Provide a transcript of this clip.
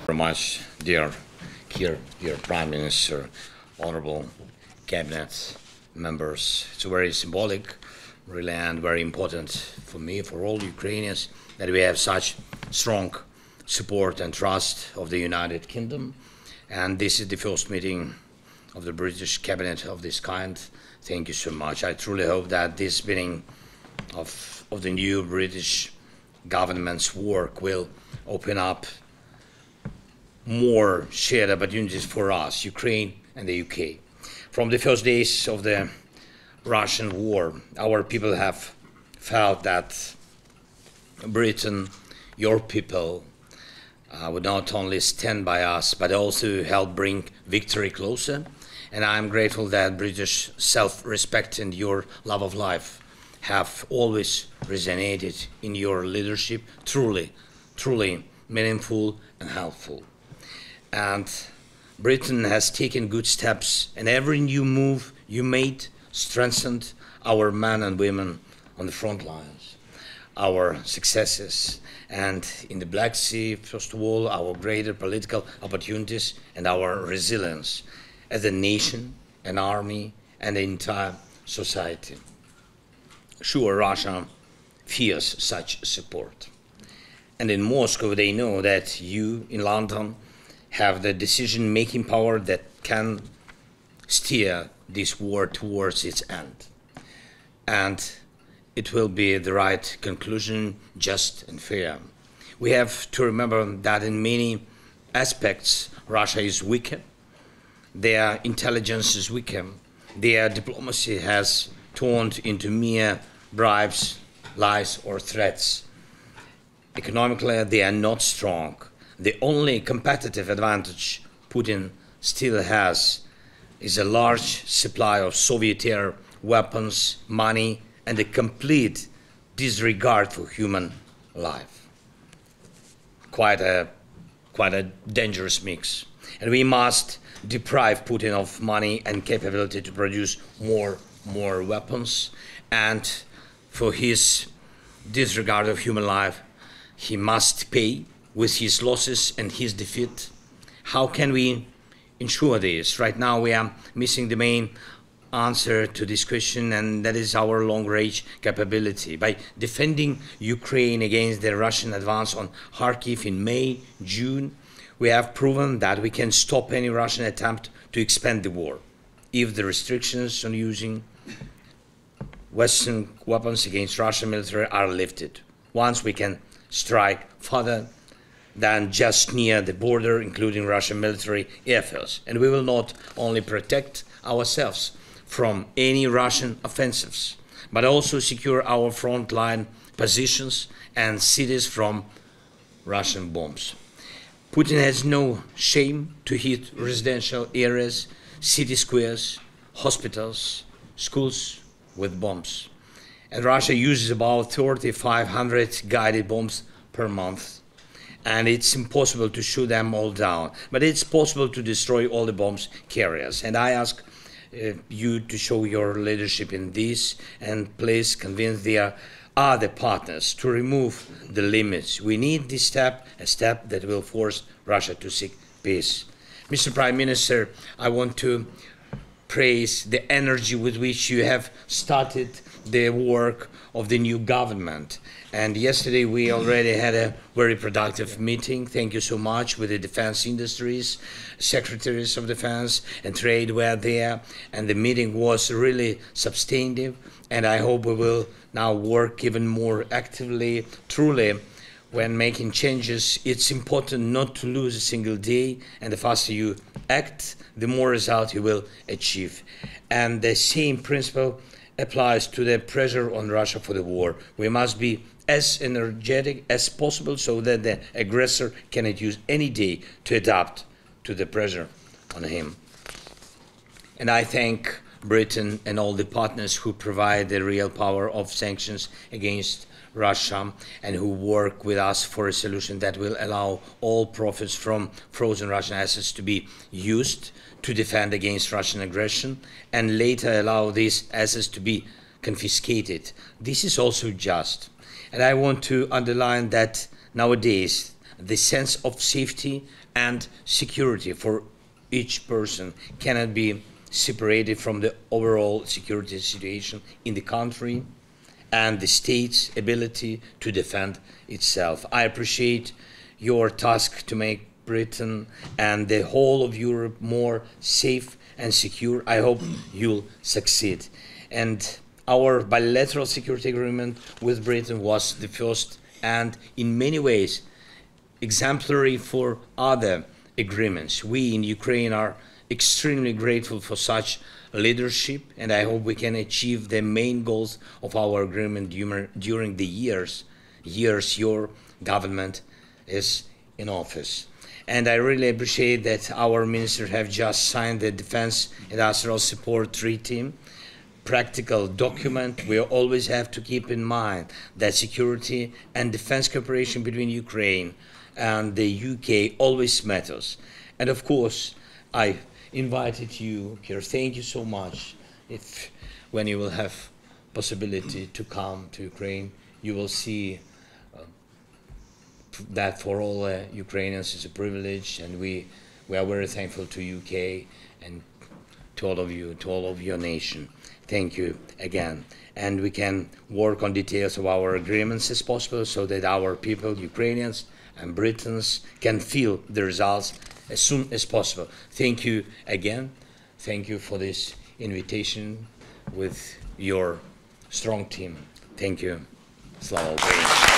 Very much, dear Kir, dear Prime Minister, honorable cabinet members. It's very symbolic, really, and very important for me, for all Ukrainians, that we have such strong support and trust of the United Kingdom. And this is the first meeting of the British cabinet of this kind. Thank you so much. I truly hope that this beginning of the new British government's work will open up more shared opportunities for us, Ukraine and the UK. From the first days of the Russian war, our people have felt that Britain, your people, would not only stand by us, but also help bring victory closer. And I'm grateful that British self-respect and your love of life have always resonated in your leadership, truly, truly meaningful and helpful. And Britain has taken good steps, and every new move you made strengthened our men and women on the front lines, our successes, and in the Black Sea, first of all, our greater political opportunities and our resilience as a nation, an army, and the entire society. Sure, Russia fears such support. And in Moscow, they know that you, in London, have the decision-making power that can steer this war towards its end. And it will be the right conclusion, just and fair. We have to remember that in many aspects, Russia is weaker. Their intelligence is weaker. Their diplomacy has turned into mere bribes, lies, or threats. Economically, they are not strong. The only competitive advantage Putin still has is a large supply of Soviet-era weapons, money, and a complete disregard for human life. Quite a dangerous mix. And we must deprive Putin of money and capability to produce more weapons. And for his disregard of human life, he must pay with his losses and his defeat. How can we ensure this? Right now we are missing the main answer to this question, and that is our long-range capability. By defending Ukraine against the Russian advance on Kharkiv in May, June, we have proven that we can stop any Russian attempt to expand the war if the restrictions on using Western weapons against Russian military are lifted. Once we can strike further than just near the border, including Russian military airfields. And we will not only protect ourselves from any Russian offensives, but also secure our frontline positions and cities from Russian bombs. Putin has no shame to hit residential areas, city squares, hospitals, schools with bombs. And Russia uses about 3,500 guided bombs per month. And it's impossible to shoot them all down. But it's possible to destroy all the bombs carriers. And I ask you to show your leadership in this, and please convince their other partners to remove the limits. We need this step, a step that will force Russia to seek peace. Mr. Prime Minister, I want to praise the energy with which you have started the work of the new government. And yesterday we already had a very productive meeting. Thank you so much with the defense industries, secretaries of defense and trade were there, and the meeting was really substantive. And I hope we will now work even more actively. Truly, when making changes, it's important not to lose a single day, and the faster you act, the more result you will achieve. And the same principle applies to the pressure on Russia for the war. We must be as energetic as possible so that the aggressor cannot use any day to adapt to the pressure on him. And I thank Britain and all the partners who provide the real power of sanctions against Russia and who work with us for a solution that will allow all profits from frozen Russian assets to be used to defend against Russian aggression, and later allow these assets to be confiscated. This is also just. And I want to underline that nowadays the sense of safety and security for each person cannot be separated from the overall security situation in the country and the state's ability to defend itself. I appreciate your task to make Britain and the whole of Europe more safe and secure. I hope you'll succeed. And our bilateral security agreement with Britain was the first and in many ways exemplary for other agreements. We in Ukraine are extremely grateful for such leadership, and I hope we can achieve the main goals of our agreement during the years your government is in office. And I really appreciate that our ministers have just signed the Defense Industrial Support Treaty, practical document. We always have to keep in mind that security and defense cooperation between Ukraine and the UK always matters. And of course, I invited you, Kir, thank you so much. When you will have possibility to come to Ukraine, you will see that for all Ukrainians is a privilege, and we are very thankful to UK and to all of you, to all of your nation. Thank you again. And we can work on details of our agreements as possible so that our people, Ukrainians and Britons, can feel the results as soon as possible. Thank you again. Thank you for this invitation with your strong team. Thank you. Slava Ukraini.